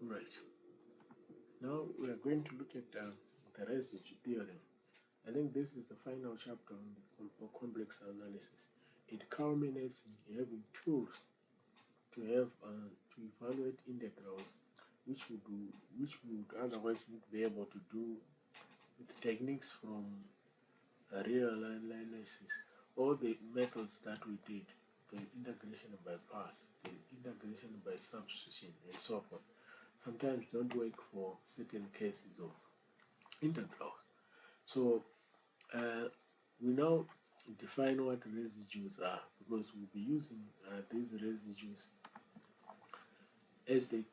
Right. Now we are going to look at the residue theorem. I think this is the final chapter on the complex analysis. It culminates in having tools to have to evaluate integrals, which we would otherwise not be able to do with techniques from real analysis. All the methods that we did, the integration by parts, the integration by substitution, and so forth, sometimes don't work for certain cases of integrals. So we now define what residues are, because we'll be using these residues as the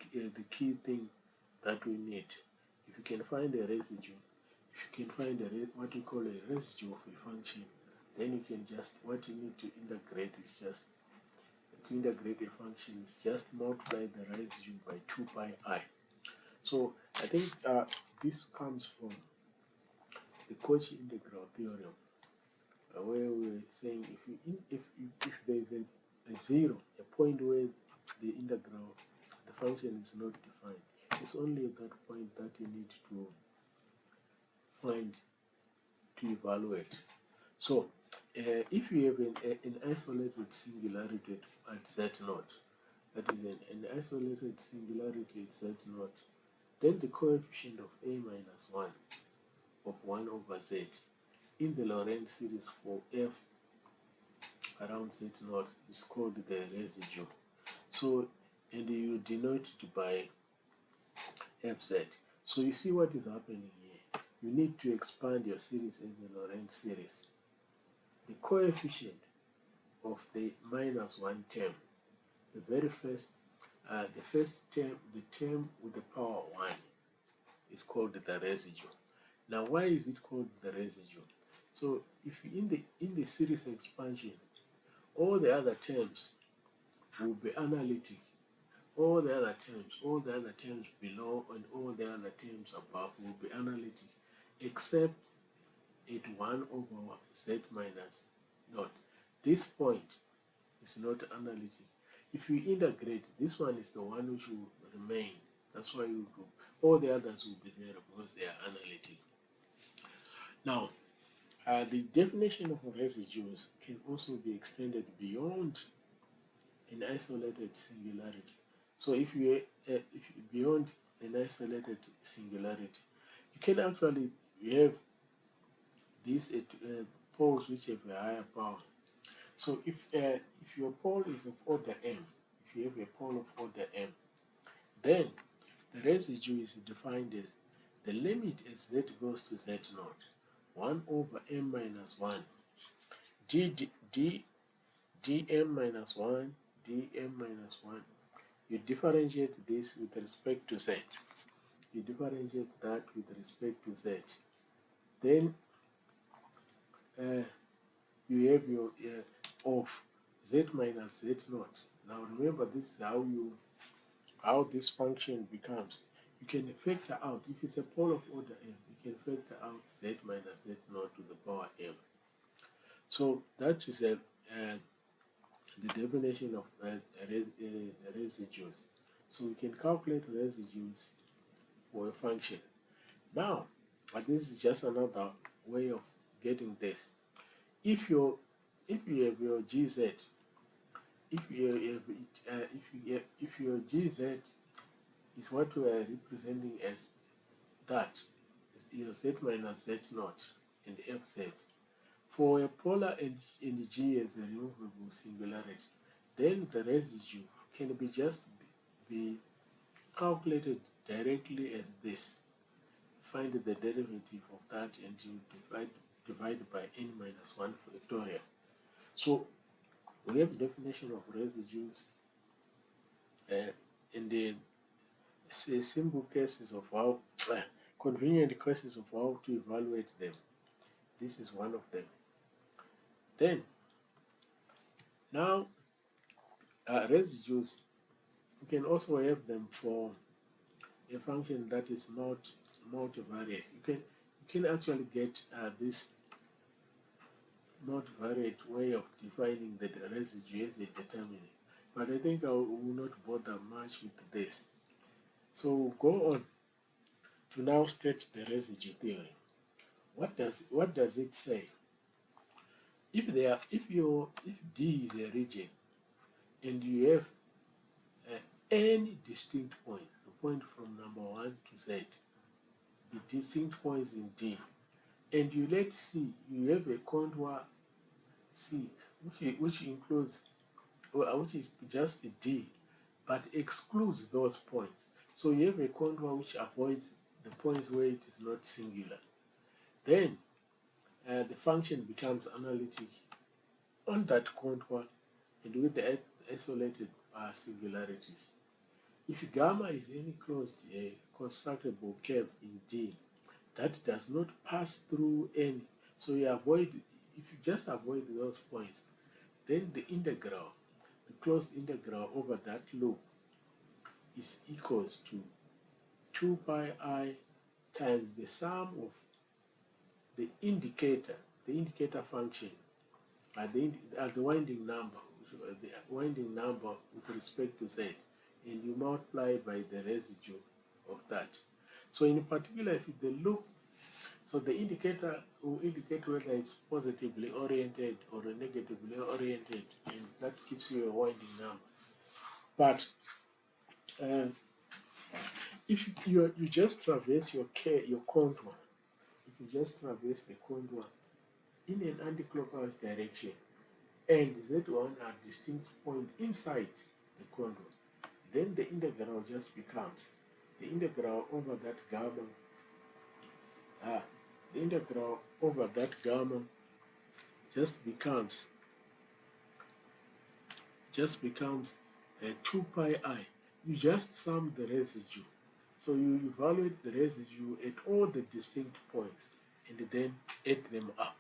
key thing that we need. If you can find a residue, if you can find what we call a residue of a function, then you can just, what you need to integrate is just, to integrate a function is just multiply the residue by 2 pi I. So I think this comes from the Cauchy integral theorem, where we were saying if there is a zero, a point where the integral, the function is not defined, it's only at that point that you need to find to evaluate. So if you have an isolated singularity at z0, that is an isolated singularity at z0, then the coefficient of a minus 1 of 1 over z in the Lorentz series for f around z0 is called the residue. So, and you denote it by fz. So you see what is happening here. You need to expand your series in the Lorentz series. The coefficient of the minus 1 term, the very first, the first term, the term with the power 1 is called the residue. Now, why is it called the residue? So, if you in the series expansion, all the other terms will be analytic. All the other terms below and all the other terms above will be analytic, except at 1 over z minus naught. This point is not analytic. If you integrate, this one is the one which will remain. That's why you do. All the others will be zero because they are analytic. Now, the definition of residues can also be extended beyond an isolated singularity. So if you beyond an isolated singularity, you can actually have these poles which have a higher power. So if your pole is of order m, if you have a pole of order m, then the residue is defined as the limit as z goes to z0, 1 over m minus 1, dm minus 1, dm minus 1. You differentiate this with respect to z. You differentiate that with respect to z. Then you have your of z minus z0. Now remember, this is how this function becomes. You can factor out, if it's a pole of order m, you can factor out z minus z0 to the power m. So that is the definition of residues. So we can calculate residues for a function. Now, but this is just another way of getting this. If you have your gz, if your gz is what we are representing as that, your z minus z0 and fz, for a polar and g as a removable singularity, then the residue can be just be calculated directly as this. Find the derivative of that and you divide by n minus 1 factorial. So we have definition of residues in the simple cases of how convenient cases of how to evaluate them. This is one of them. Then now residues, you can also have them for a function that is multivariate. You can actually get this multivariate way of defining the residue as a determinant. But I think I will not bother much with this. So we'll go on to now state the residue theory. What does it say? If D is a region and you have any distinct points, the point from number 1 to Z, the distinct points in D, and you let C, you have a contour C, which includes, which is just D, but excludes those points. So you have a contour which avoids the points where it is not singular. Then the function becomes analytic on that contour and with the isolated singularities. If gamma is any closed constructible curve in D that does not pass through any, so you avoid, if you just avoid those points, then the integral, the closed integral over that loop is equals to 2 pi I times the sum of the indicator function at the winding number with respect to Z, and you multiply by the residue of that. So in particular, if the loop, so the indicator will indicate whether it's positively oriented or negatively oriented, and that gives you a winding number. But if you just traverse your contour, if you just traverse the contour in an anti-clockwise direction, and Z1 are distinct point inside the contour, then the integral just becomes the integral over that gamma. The integral over that gamma just becomes 2 pi I. You just sum the residue. So you evaluate the residue at all the distinct points and then add them up.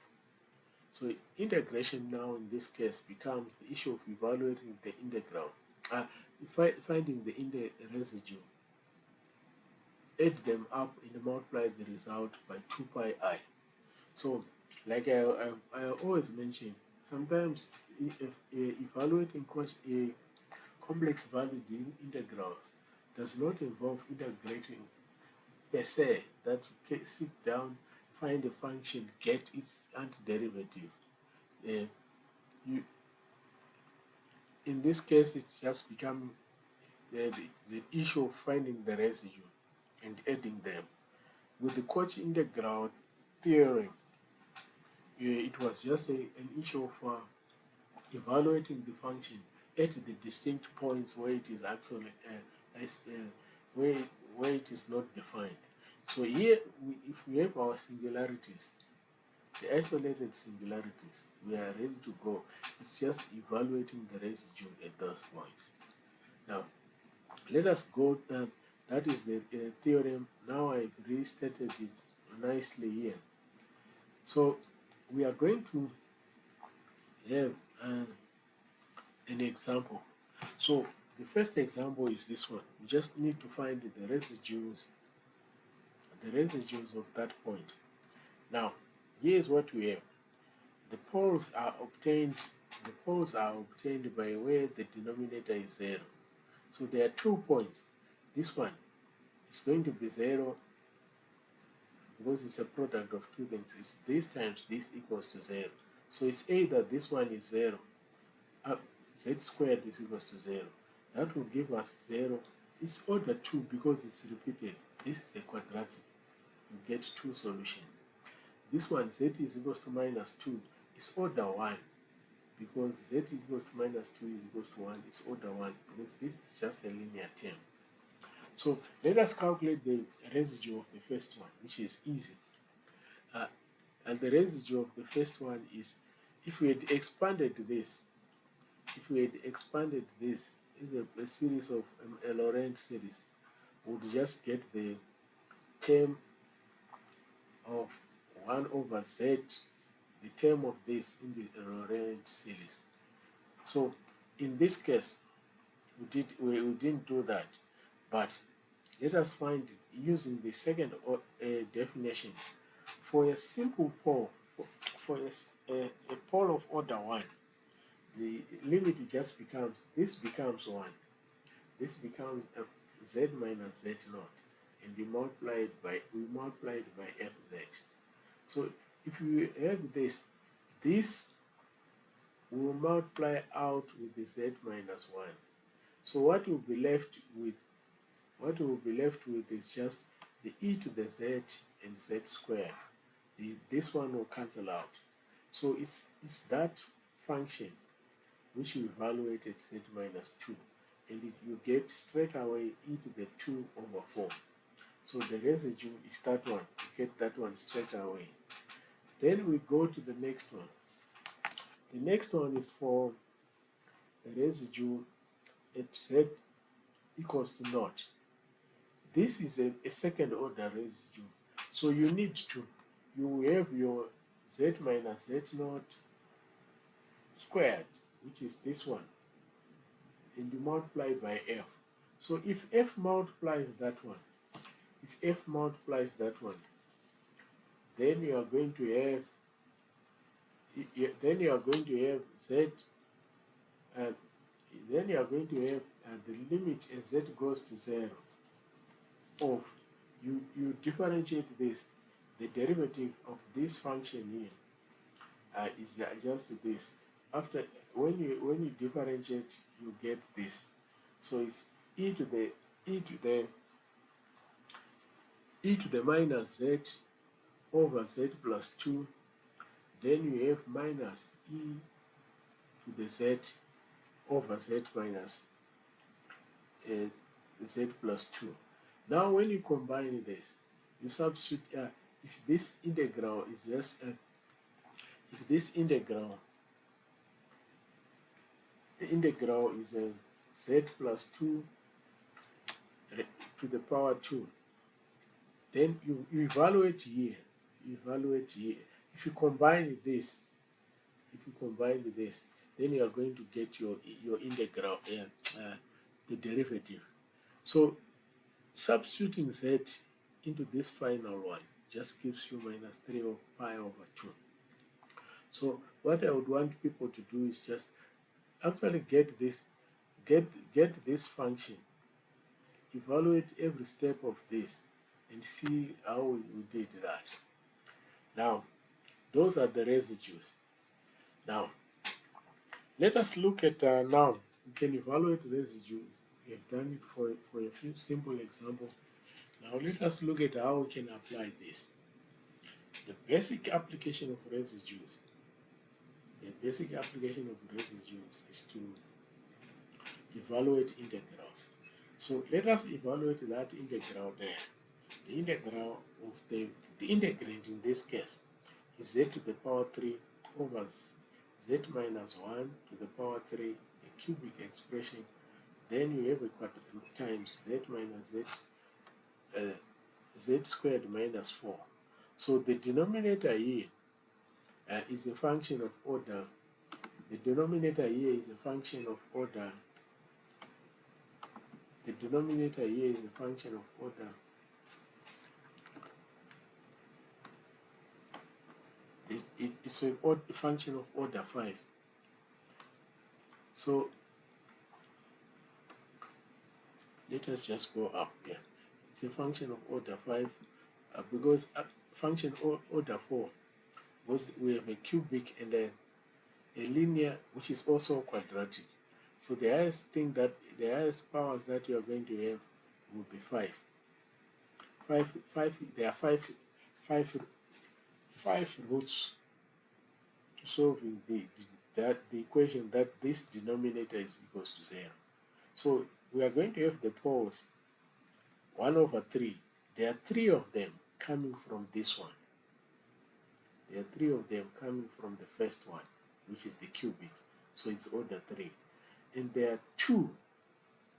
So integration now in this case becomes the issue of evaluating the integral, finding the residue, add them up and multiply the result by 2 pi I. So like I always mention, sometimes if evaluating complex valued integrals does not involve integrating per se, that you sit down, find a function, get its antiderivative. In this case, it's just becoming the issue of finding the residue and adding them. With the Cauchy integral theorem, it was just an issue of evaluating the function at the distinct points where it is actually where it is not defined. So here, if we have our singularities, the isolated singularities, we are ready to go. It's just evaluating the residue at those points. Now, let us go. That is the theorem. Now I've restated it nicely here. So we are going to have an example. So the first example is this one. We just need to find the residues of that point. Now, here's what we have. The poles are obtained by where the denominator is 0. So there are 2 points. This one is going to be 0 because it's a product of 2 things. It's this times this equals to 0. So it's either this one is 0, z squared is equals to 0. That will give us 0. It's order 2 because it's repeated. This is a quadratic. You get 2 solutions. This one, z is equals to minus 2, is order 1 because z equals to minus 2 is equals to 1, it's order 1 because this is just a linear term. So let us calculate the residue of the first one, which is easy. And the residue of the first one is, if we had expanded this, is a series of a Laurent series, we would just get the term of 1 over z, the term of this in the Laurent series. So in this case, we didn't do that, but let us find, using the second definition, for a simple pole, for a pole of order 1, the limit just becomes, this becomes 1. This becomes z minus z naught, and we multiply it by fz. So if you have this will multiply out with the z minus 1. So what will be left with is just the e to the z and z squared. This one will cancel out. So it's that function which you evaluated z minus 2, and you get straight away e to the 2 over 4. So the residue is that one. You get that one straight away. Then we go to the next one. The next one is for the residue at z equals to naught. This is a second order residue. So you have your z minus z naught squared, which is this one, and you multiply by f. So if f multiplies that one, then you are going to have z, and then you are going to have the limit as z goes to 0 of you differentiate this. The derivative of this function here is just this. After when you differentiate, you get this. So it's e to the minus z over z plus 2. Then you have minus e to the z over z minus z plus 2. Now when you combine this, you substitute if this integral is just the integral is z plus 2 to the power 2, then you evaluate here. If you combine this, then you are going to get your integral, the derivative. So substituting z into this final one just gives you minus 3 of pi over 2. So what I would want people to do is just actually get this function, evaluate every step of this, and see how we did that. Now, those are the residues. Now, let us look at now we can evaluate residues. We have done it for a few simple examples. Now let us look at how we can apply this. The basic application of residues. Is to evaluate integrals. So let us evaluate that integral there. The integral of the integrand in this case is z to the power 3 over z minus 1 to the power 3, a cubic expression. Then you have a quadratic times z minus z squared minus 4. So the denominator here is a function of order. The denominator here is a function of order. It's a function of order 5. So let us just go up here. It's a function of order 5 because function order 4, because we have a cubic and a linear, which is also quadratic. So the highest powers that you are going to have will be 5. There are five roots to solving the equation that this denominator is equals to 0. So we are going to have the poles 1 over 3. There are 3 of them coming from this one. There are 3 of them coming from the first one, which is the cubic. So it's order 3. And there are 2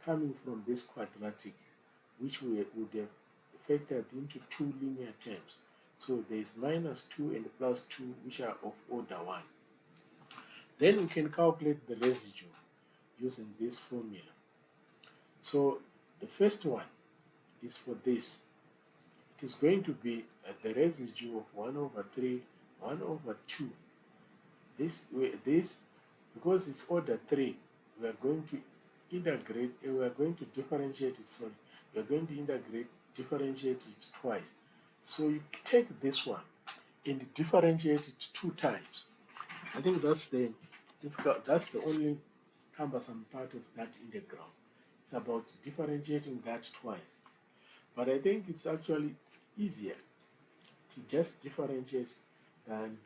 coming from this quadratic, which we would have factored into 2 linear terms. So there is minus 2 and plus 2, which are of order 1. Then we can calculate the residue using this formula. So the first one is for this. It is going to be the residue of 1 over 3, 1 over 2. This, because it's order 3, we are going to differentiate it, You're going to differentiate it twice. So you take this one and differentiate it 2 times. I think that's the only cumbersome part of that integral. It's about differentiating that twice. But I think it's actually easier to just differentiate than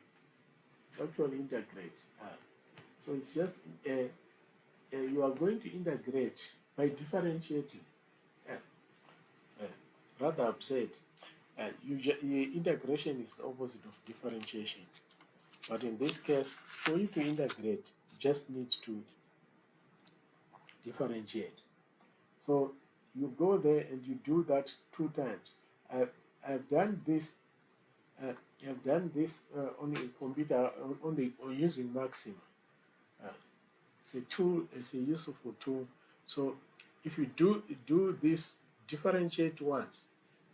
to actually integrate. So it's just you are going to integrate by differentiating. Uh, Rather, I've said integration is the opposite of differentiation. But in this case, for you to integrate, you just need to differentiate. So you go there and you do that 2 times. I've done this. I've done this on a computer on using Maxima. Uh, it's a tool. It's a useful tool. So if you do this, differentiate once,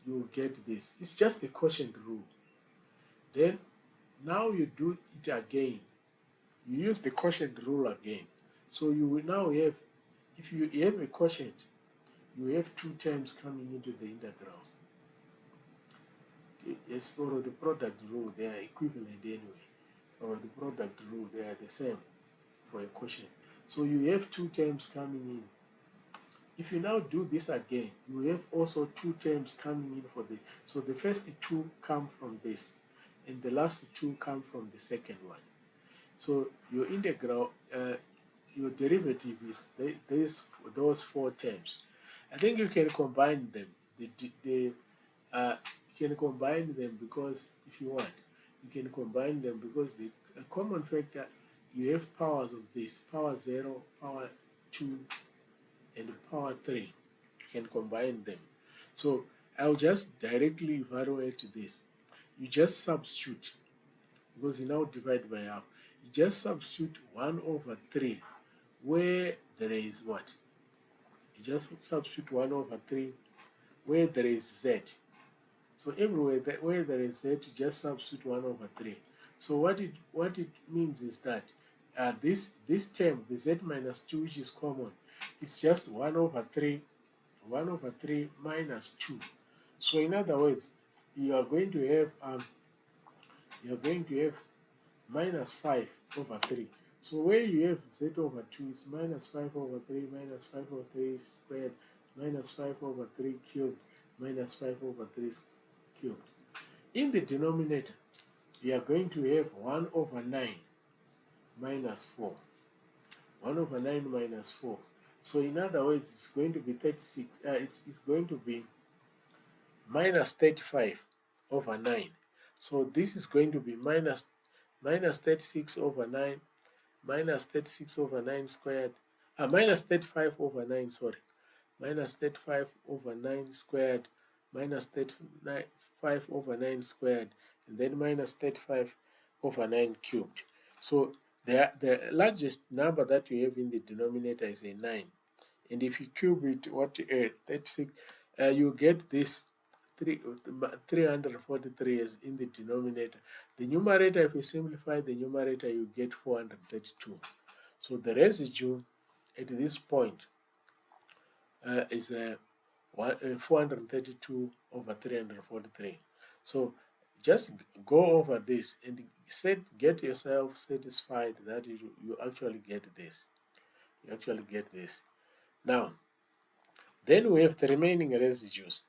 you will get this. It's just the quotient rule. Then now you do it again. You use the quotient rule again. So you will now have, if you have a quotient, you have 2 terms coming into the integral. Yes, or the product rule, they are equivalent anyway. Or the product rule, they are the same for a quotient. So you have 2 terms coming in. If you now do this again, you have also 2 terms coming in for the, so the first 2 come from this, and the last 2 come from the second one. So your integral, your derivative is those 4 terms. I think you can combine them. You can combine them because if you want, you can combine them because the common factor, you have powers of this, power 0, power 2, and power 3. You can combine them. So I'll just directly evaluate this. You just substitute, because you now divide by half. You just substitute 1/3 where there is what? You just substitute 1/3 where there is z. So everywhere where there is z, you just substitute 1/3. So what it means is that this term, the z minus 2, which is common, it's just 1/3 minus 2. So in other words, you are going to have minus 5/3. So where you have z/2 is minus 5/3 minus 5/3 squared minus 5/3 cubed minus 5/3 cubed. In the denominator, you are going to have 1/9 minus 4. 1/9 minus 4. So in other words, it's going to be 36. It's going to be minus 35/9. So this is going to be minus 36/9 minus 36/9 squared. Minus 35/9, sorry. Minus 35/9 squared minus 35/9 squared, and then minus 35/9 cubed. So the largest number that you have in the denominator is a 9. And if you cube it, 36, you get this 343 is in the denominator. The numerator, if you simplify the numerator, you get 432. So the residue at this point is 432/343. So just go over this and get yourself satisfied that you actually get this. You actually get this. Now, then we have the remaining residues.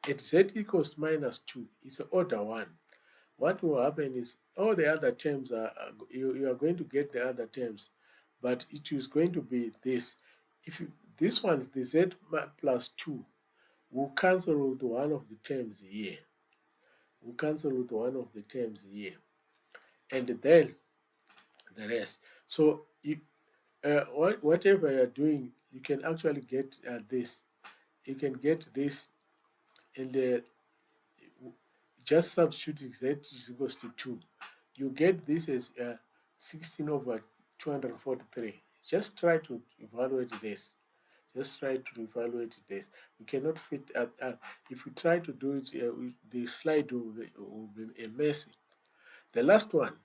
At z equals minus 2, it's order 1. What will happen is all the other terms you are going to get the other terms, but it is going to be this. This one, the z plus 2, will cancel with one of the terms here. Will cancel with one of the terms here, and then the rest. So whatever you're doing, you can actually get this. You can get this, and just substitute z is equals to 2. You get this as 16/243. Just try to evaluate this. Just try to evaluate this. We cannot fit if we try to do it, the slide will be messy. The last one,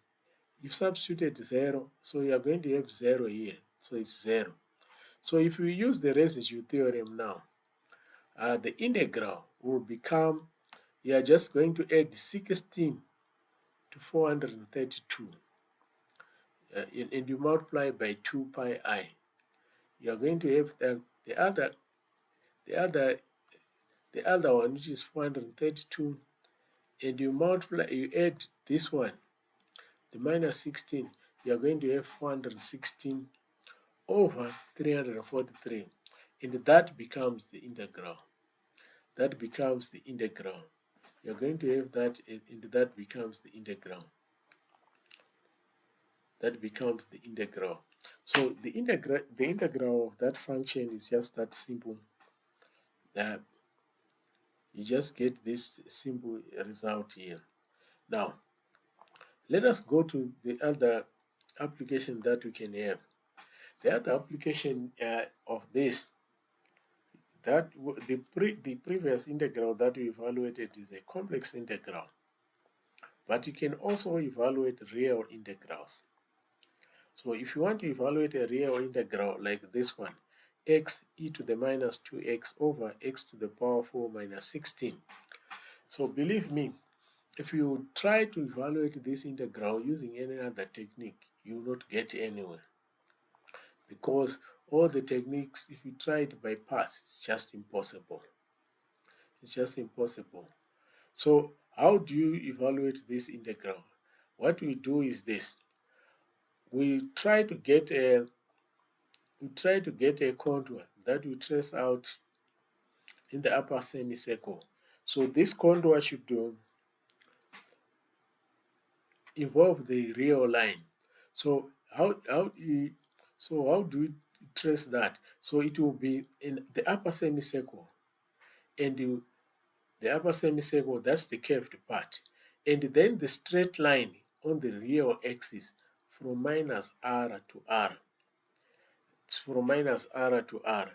you substituted 0, so you are going to have 0 here. So it's 0. So if we use the residue theorem now, the integral will become, you are just going to add 16 to 432, and you multiply by 2 pi I. You are going to have the other the other one, which is 432, and you multiply, you add this one, the minus 16, you are going to have 416 over 343, and that becomes the integral. That becomes the integral. You're going to have that, and that becomes the integral. That becomes the integral. So the integral of that function is just that simple. You just get this simple result here. Now, let us go to the other application that we can have. The other application of this, that the previous integral that we evaluated is a complex integral, but you can also evaluate real integrals. So if you want to evaluate a real integral like this one, x e to the minus 2x over x to the power 4 minus 16. So believe me, if you try to evaluate this integral using any other technique, you will not get anywhere. Because all the techniques, if you try to bypass, it's just impossible. It's just impossible. So how do you evaluate this integral? What we do is this. We try to get a contour that we trace out in the upper semicircle. So this contour should involve the real line. So how do we trace that? So it will be in the upper semicircle, and the upper semicircle, that's the curved part, and then the straight line on the real axis from minus r to r. It's from minus r to r.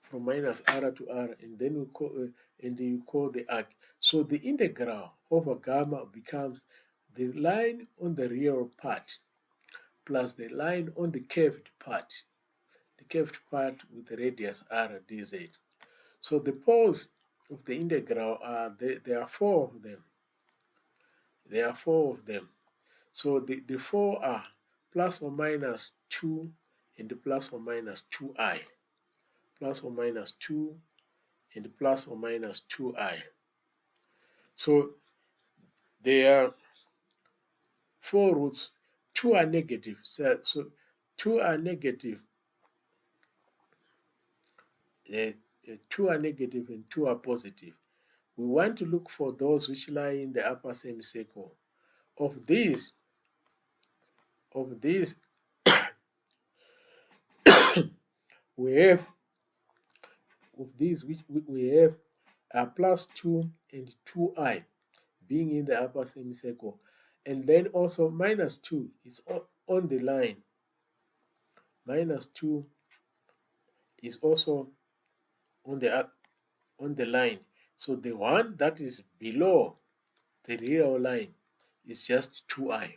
From minus r to r, and then we call and you call the arc. So the integral over gamma becomes the line on the real part plus the line on the curved part with the radius r dz. So the poles of the integral are there are four of them. There are four of them. So the four are plus or minus 2 and plus or minus 2i. Plus or minus 2 and plus or minus 2i. So there are four roots. Two are negative. So two are negative. Two are negative and two are positive. We want to look for those which lie in the upper semicircle. Of these, we have which we have plus 2 and 2i being in the upper semicircle, and then also minus 2 is on the line. Minus 2 is also on the line. So the one that is below the real line is just 2i.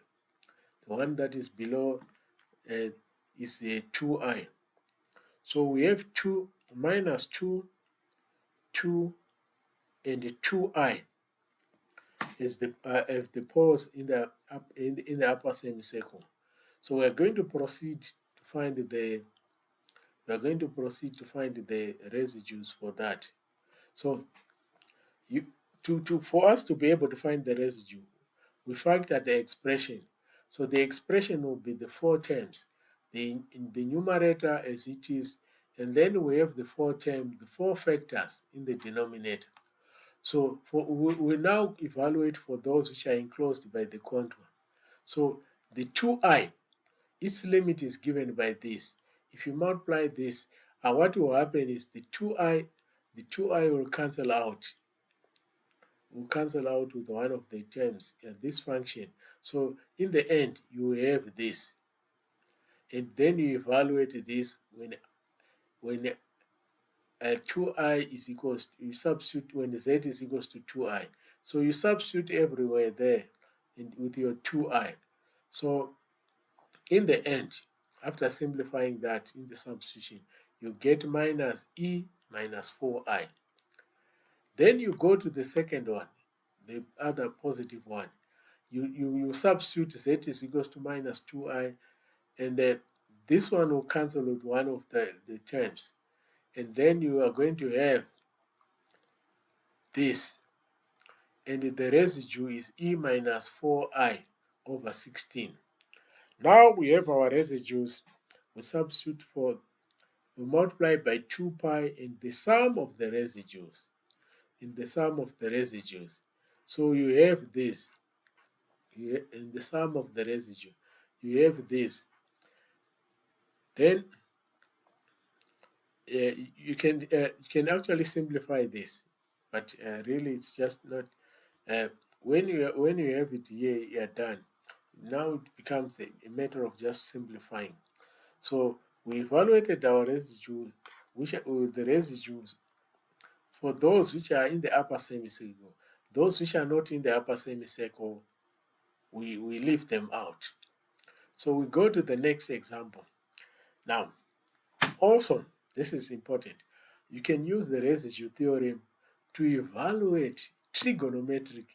The one that is below is a 2i. So we have 2 minus 2, 2, and 2i as the poles in the upper semicircle. So we are going to proceed to find the residues for that. So for us to be able to find the residue, we factor the expression. So the expression will be the four terms, in the numerator as it is, and then we have the four factors in the denominator. So we now evaluate for those which are enclosed by the contour. So the 2i, its limit is given by this. If you multiply this, what will happen is the 2i will cancel out. Will cancel out with one of the terms in this function. So in the end, you have this. And then you evaluate this when 2i is equals to, you substitute when z is equals to 2i. So you substitute everywhere there with your 2i. So in the end, after simplifying that in the substitution, you get minus e minus 4I. Then you go to the second one, the other positive one. You substitute z is equals to minus 2I, and then this one will cancel with one of the terms. And then you are going to have this, and the residue is e minus 4I over 16. Now we have our residues. We substitute for, we multiply by 2 pi in the sum of the residues. In the sum of the residues. So you have this. In the sum of the residue, you have this. Then you can actually simplify this, but really it's just not. When you have it here, you are done. Now it becomes a matter of just simplifying. So we evaluated our residue, which are the residues for those which are in the upper semicircle. Those which are not in the upper semicircle, we leave them out. So we go to the next example. Now, also, this is important. You can use the residue theorem to evaluate trigonometric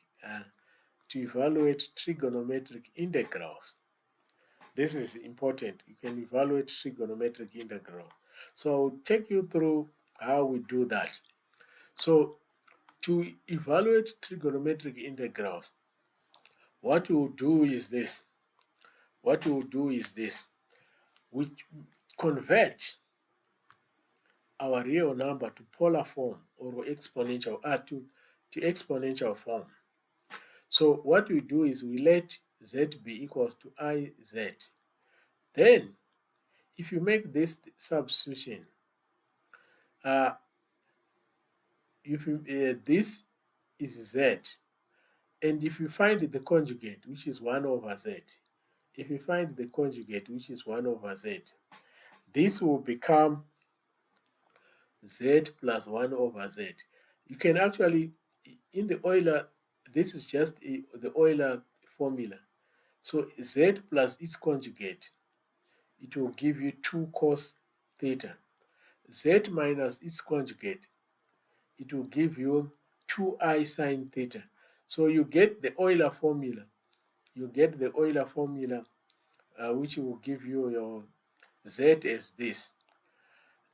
integrals. This is important. You can evaluate trigonometric integral. So I'll take you through how we do that. So to evaluate trigonometric integrals, what we'll do is this. We convert our real number to polar form or exponential to exponential form. So what we do is we let z be equals to iz. Then, if you make this substitution, this is z, and if you find the conjugate, which is 1 over z, if you find the conjugate, which is 1 over z, this will become z plus 1 over z. You can actually, in the Euler, this is just the Euler formula. So z plus its conjugate, it will give you 2 cos theta. Z minus its conjugate, it will give you 2I sine theta. So you get the Euler formula. Which will give you your z as this.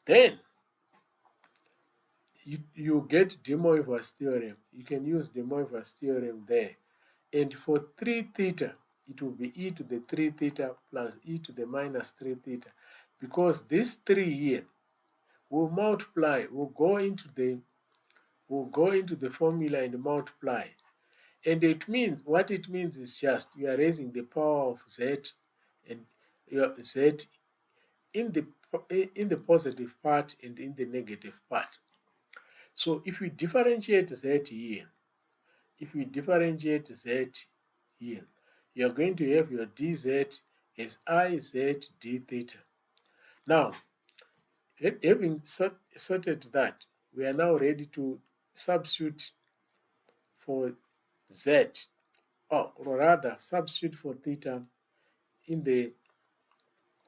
Then you get de Moivre's theorem. You can use de Moivre's theorem there. And for 3 theta, it will be e to the 3 theta plus e to the minus 3 theta. Because this 3 here will multiply, will go into the formula and multiply. And what it means is just you are raising the power of z and your z in the positive part and in the negative part. So if we differentiate z here, you are going to have your dz as iz d theta. Now, having sorted that, we are now ready to substitute for z, or rather substitute for theta in the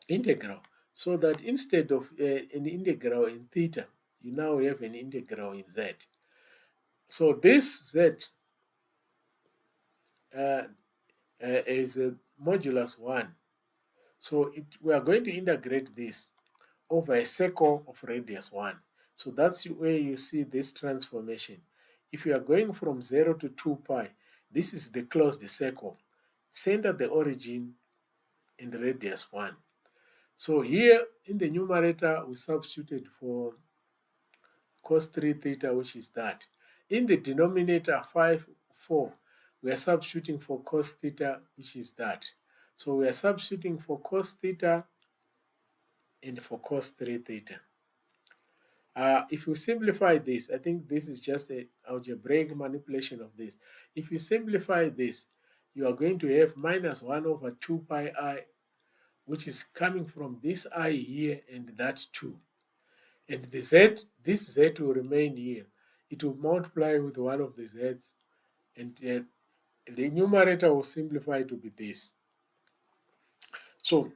integral, so that instead of an integral in theta, you now have an integral in z. So this z is modulus 1. So we are going to integrate this over a circle of radius 1. So that's where you see this transformation. If you are going from 0 to 2 pi, this is the closed circle. Center the origin in the radius 1. So here in the numerator, we substituted for cos 3 theta, which is that. In the denominator 4, we are substituting for cos theta, which is that. So we are substituting for cos theta and for cos 3 theta. If you simplify this, I think this is just an algebraic manipulation of this. If you simplify this, you are going to have minus 1 over 2 pi I, which is coming from this I here and that 2. And the z, this z will remain here. It will multiply with one of the z's, and the numerator will simplify to be this. So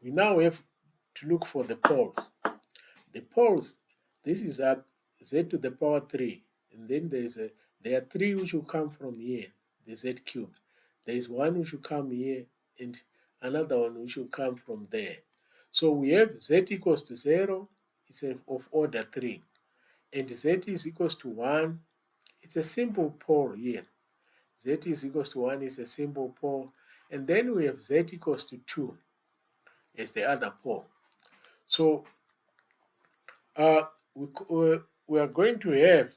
we now have to look for the poles. The poles, this is at z to the power 3, and then there are 3 which will come from here, the z cubed. There is one which will come here, and another one which will come from there. So we have z equals to 0, it's of order 3, and z is equals to 1. It's a simple pole here. Z is equals to 1 is a simple pole, and then we have z equals to 2 as the other pole. So we are going to have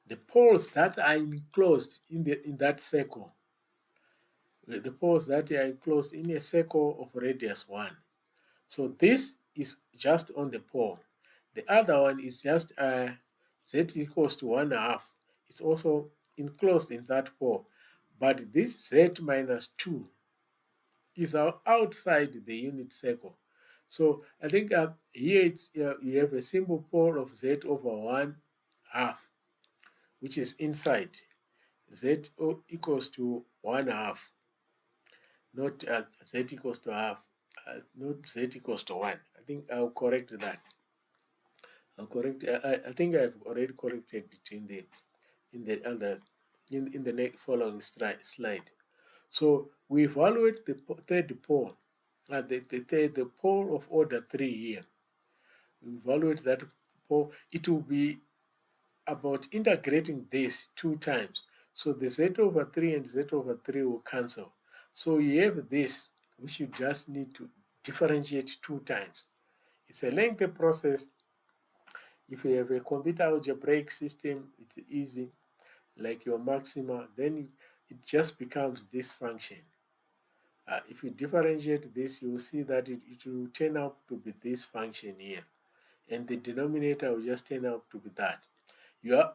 the poles that are enclosed in that circle. The poles that are enclosed in a circle of radius 1. So this is just on the pole. The other one is just z equals to 1/2. It's also enclosed in that pole. But this z minus 2 is outside the unit circle. So I think here you have a simple pole of z over 1/2, which is inside. Z equals to 1/2, not z equals to half, not z equals to 1. I think I'll correct that. I think I've already corrected it in the next following slide. So we evaluate the third pole, the pole of order 3 here. We evaluate that pole. It will be about integrating this 2 times. So the z over 3 and z over 3 will cancel. So you have this, which you just need to differentiate 2 times. It's a lengthy process. If you have a computer algebraic system, it's easy, like your maxima, then it just becomes this function. If you differentiate this, you will see that it will turn out to be this function here. And the denominator will just turn out to be that.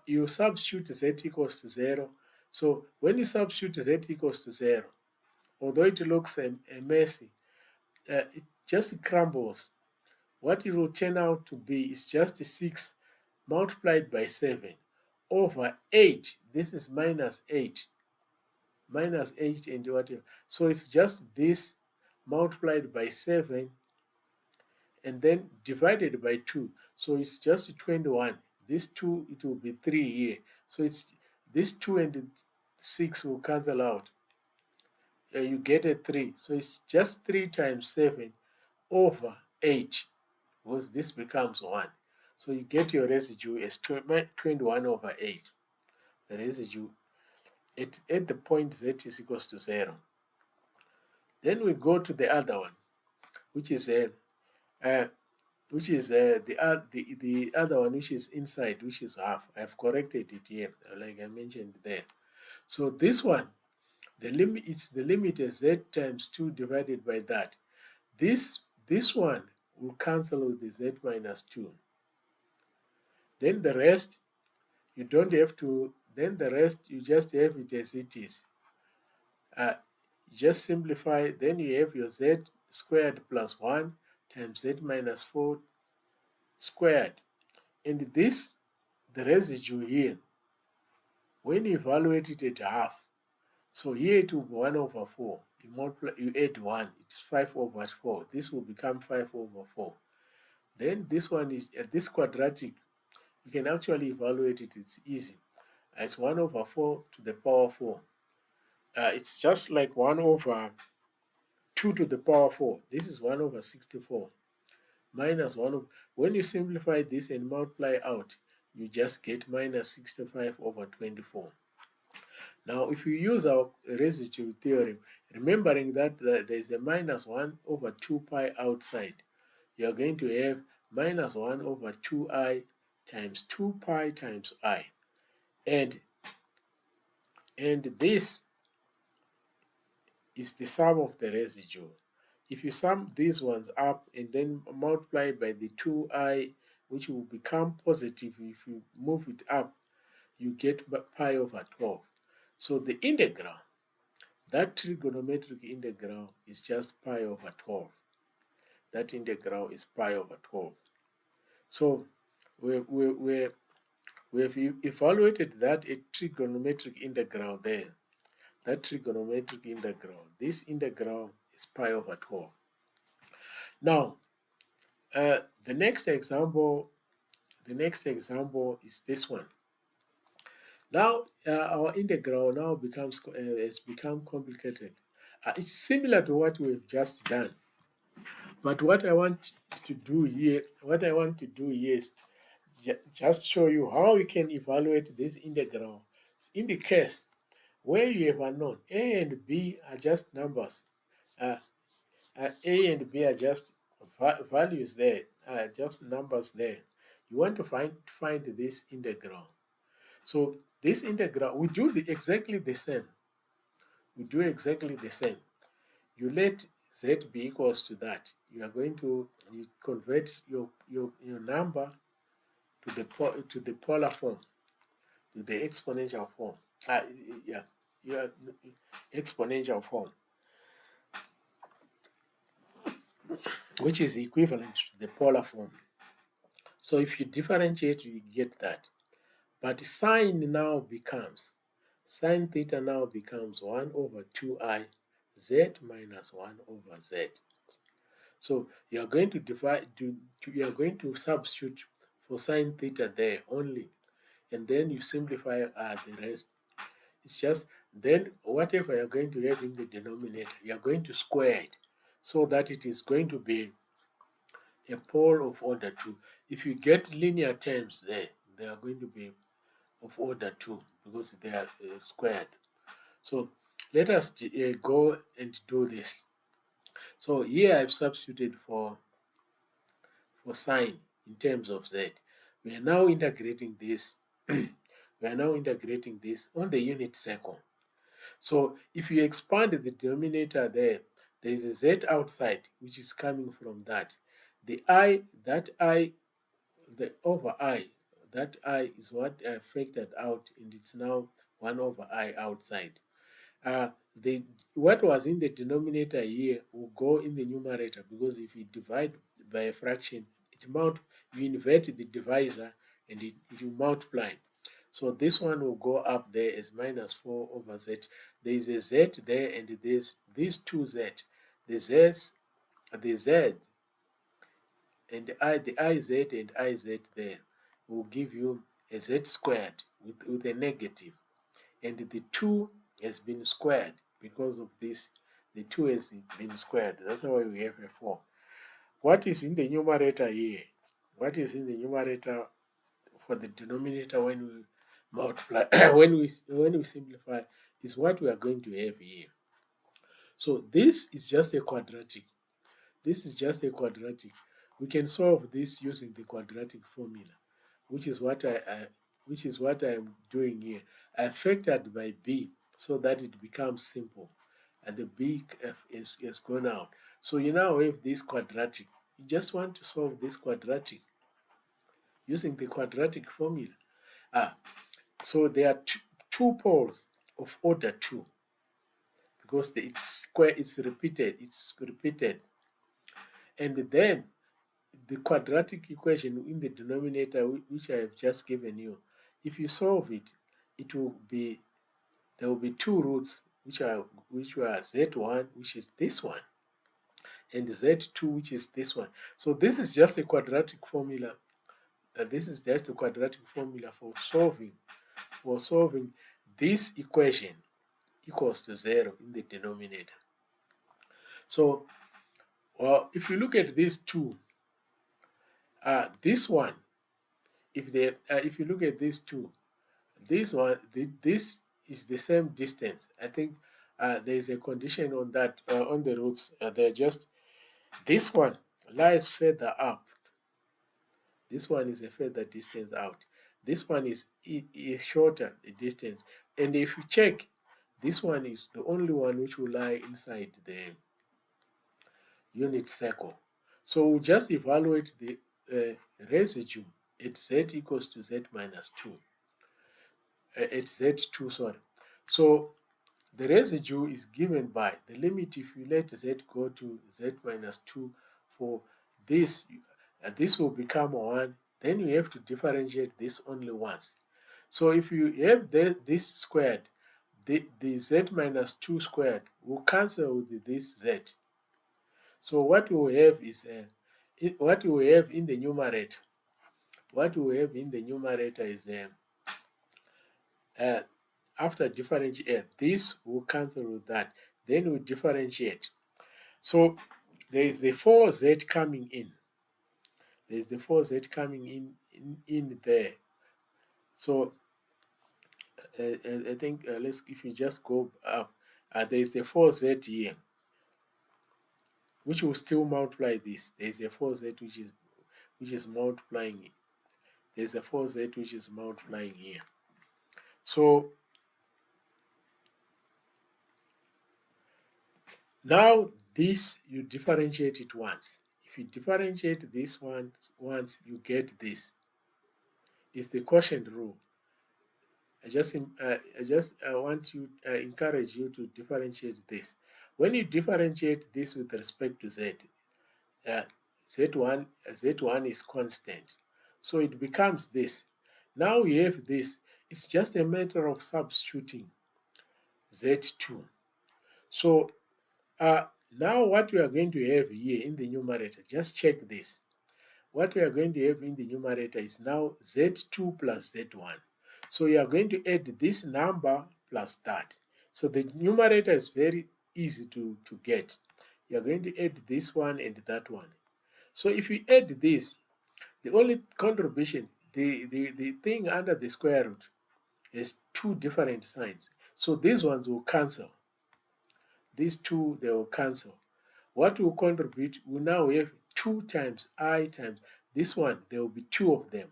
You substitute z equals to 0. So when you substitute z equals to 0, although it looks messy, it just crumbles. What it will turn out to be is just 6 multiplied by 7 over 8. This is minus 8. Minus 8 and whatever. So it's just this multiplied by 7 and then divided by 2. So it's just 21. This 2, it will be 3 here. So it's this 2 and 6 will cancel out. You get a 3. So it's just 3 times 7 over 8, because this becomes 1. So you get your residue as 21 over 8. The residue at the point z is equals to 0. Then we go to the other one, which is the other one, which is inside, which is half. I've corrected it here, like I mentioned there. So this one, the limit is z times 2 divided by that. This one will cancel with the z minus 2. Then the rest, you don't have to, then the rest, you just have it as it is. You just simplify, then you have your z squared plus 1 times z minus 4 squared. And this, the residue here, when you evaluate it at half, so here it will be 1 over 4. You add 1, it's 5 over 4. This will become 5 over 4. Then this one is this quadratic. You can actually evaluate it, it's easy. It's 1 over 4 to the power 4. It's just like 1 over 2 to the power 4. This is 1 over 64. Minus 1 over, when you simplify this and multiply out, you just get minus 65 over 24. Now, if you use our residue theorem, remembering that there is a minus 1 over 2 pi outside, you are going to have minus 1 over 2i times 2 pi times I. And this is the sum of the residue. If you sum these ones up and then multiply by the 2i, which will become positive if you move it up, you get pi over 12. So the integral, that trigonometric integral, is just pi over 12. That integral is pi over 12. So we've evaluated that a trigonometric integral there. That trigonometric integral, this integral is pi over 12. Now, the next example is this one. Now, our integral now has become complicated. It's similar to what we've just done, but what I want to do here is just show you how you can evaluate this integral in the case where you have unknown. A and B are just numbers. Uh, A and B are just values there, just numbers there. You want to find this integral. So this integral, we do exactly the same. We do exactly the same. You let z be equals to that. You are going to convert your number to the polar form, to the exponential form. Yeah, yeah, exponential form, which is equivalent to the polar form. So if you differentiate, you get that. But sine theta now becomes 1 over 2i z minus 1 over z. So you are going to you are going to substitute for sine theta there only, and then you simplify the rest. It's just then whatever you're going to have in the denominator, you're going to square it so that it is going to be a pole of order 2. If you get linear terms there, they are going to be of order 2 because they are squared. So let us go and do this. So here I've substituted for sine in terms of z. We are now integrating this. We are now integrating this on the unit circle. So if you expand the denominator there is a z outside which is coming from that. The over I, that I is what I factored out, and it's now 1 over I outside. The what was in the denominator here will go in the numerator, because if you divide by a fraction, you invert the divisor and it will multiply. So this one will go up there as minus 4 over z. There is a z there, and there's these two z. The z and the iz and iz there will give you a z squared with a negative. And the 2 has been squared because of this. The 2 has been squared. That's why we have a 4. What is in the numerator here? What is in the numerator for the denominator when we multiply, when we simplify, is what we are going to have here. So this is just a quadratic. This is just a quadratic. We can solve this using the quadratic formula, which is what I'm doing here. I factored by b so that it becomes simple, and the b is gone out. So you now have this quadratic. You just want to solve this quadratic using the quadratic formula. So there are two poles of order 2, because it's square, it's repeated. And then the quadratic equation in the denominator, which I have just given you, if you solve it, there will be 2 roots, which were z1, which is this one, and z2, which is this one. So this is just a quadratic formula. This is just a quadratic formula for solving this equation equals to 0 in the denominator. So if you look at these two, this one, if you look at these two, this is the same distance. I think there is a condition on that on the roots. They're just, this one lies further up. This one is a further distance out. This one is shorter the distance. And if you check, this one is the only one which will lie inside the unit circle. So we'll just evaluate the residue at z equals to z minus 2. At z2, sorry. So the residue is given by the limit. If you let z go to z minus 2 for this, this will become 1. Then you have to differentiate this only once. So if you have this squared, the z minus 2 squared will cancel with this z. So what we have is what we have in the numerator. What we have in the numerator is after differentiate, this will cancel with that. Then we differentiate. So there is the 4z coming in. There is the 4z coming in there. So I think let's if you just go up, there is the 4z here, which will still multiply this. There is a 4z which is multiplying it. There's a 4z which is multiplying here. So now this you differentiate it once. If you differentiate this one once, you get this. It's the quotient rule. I want you encourage you to differentiate this. When you differentiate this with respect to z, uh, z1 is constant, so it becomes this. Now we have this. It's just a matter of substituting z2. So now what we are going to have here in the numerator, just check this. What we are going to have in the numerator is now z2 plus z1. So you are going to add this number plus that. So the numerator is very easy to get. You are going to add this one and that one. So if you add this, the only contribution, the thing under the square root has two different signs. So these ones will cancel. These two, they will cancel. What will contribute, we now have 2 times I times this one, there will be 2 of them.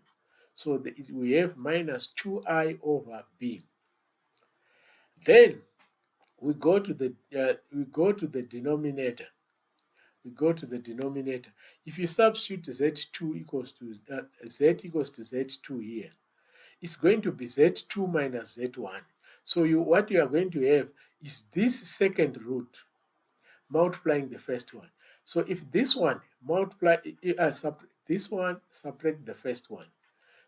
So we have minus 2I over b. Then we go to the denominator. We go to the denominator. If you substitute z2 equals to z equals to z2 here, it's going to be z2 minus z1. So what you are going to have is this second root multiplying the first one. So if this one multiply this one, subtract the first one.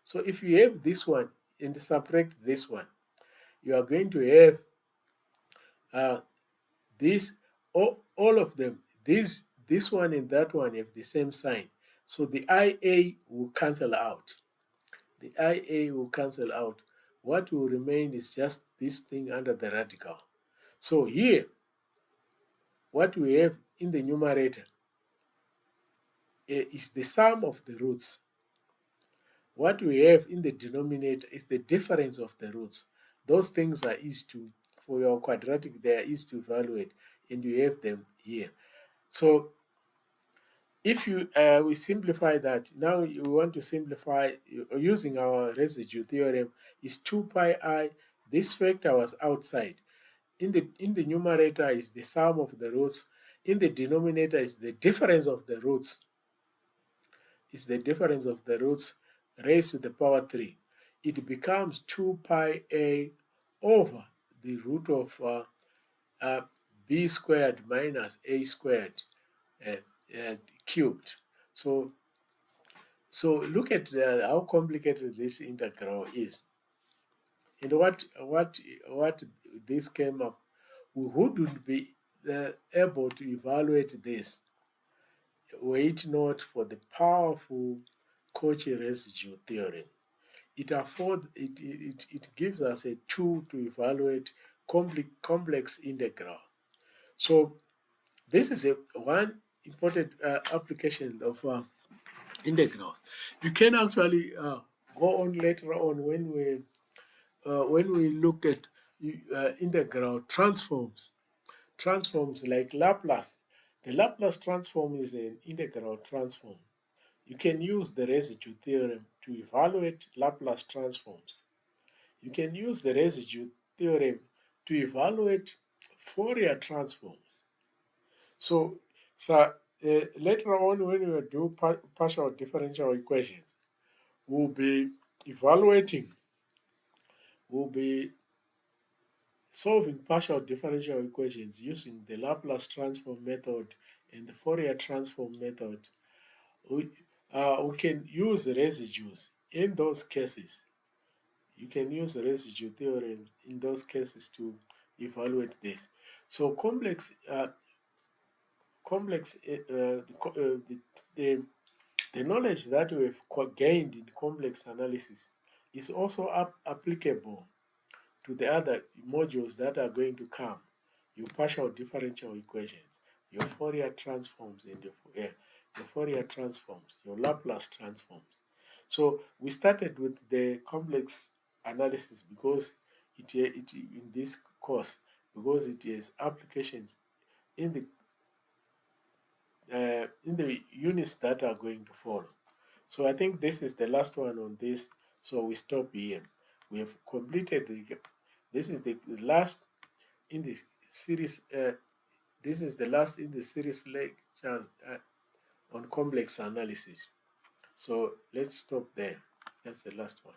So if you have this one and subtract this one, you are going to have this all of them. This one and that one have the same sign. So the IA will cancel out. The IA will cancel out. What will remain is just this thing under the radical. So here, what we have in the numerator is the sum of the roots. What we have in the denominator is the difference of the roots. Those things are easy to, for your quadratic, they are easy to evaluate, and you have them here. So if you we simplify that, now you want to simplify using our residue theorem, is 2 pi I. This factor was outside. In the numerator is the sum of the roots. In the denominator is the difference of the roots. Is the difference of the roots raised to the power 3. It becomes 2 pi a over the root of b squared minus a squared cubed. So look at how complicated this integral is. And what this came up, we wouldn't be able to evaluate this were it not for the powerful Cauchy residue theorem. It gives us a tool to evaluate complex integral. So this is one important application of integrals. You can actually go on later on when we look at integral transforms. Transforms like Laplace. The Laplace transform is an integral transform. You can use the residue theorem to evaluate Laplace transforms. You can use the residue theorem to evaluate Fourier transforms. So later on, when we do partial differential equations, we'll be solving partial differential equations using the Laplace transform method and the Fourier transform method. We can use residues in those cases. You can use the residue theorem in those cases to evaluate this. So complex complex the, the knowledge that we've gained in complex analysis is also applicable to the other modules that are going to come. Your partial differential equations, your Fourier transforms, and your Fourier transforms, your Laplace transforms. So we started with the complex analysis because it in this course, because it has applications in the units that are going to follow. So I think this is the last one on this. So we stop here. We have completed this is the last in the series. This is the last in the series lectures on complex analysis. So let's stop there. That's the last one.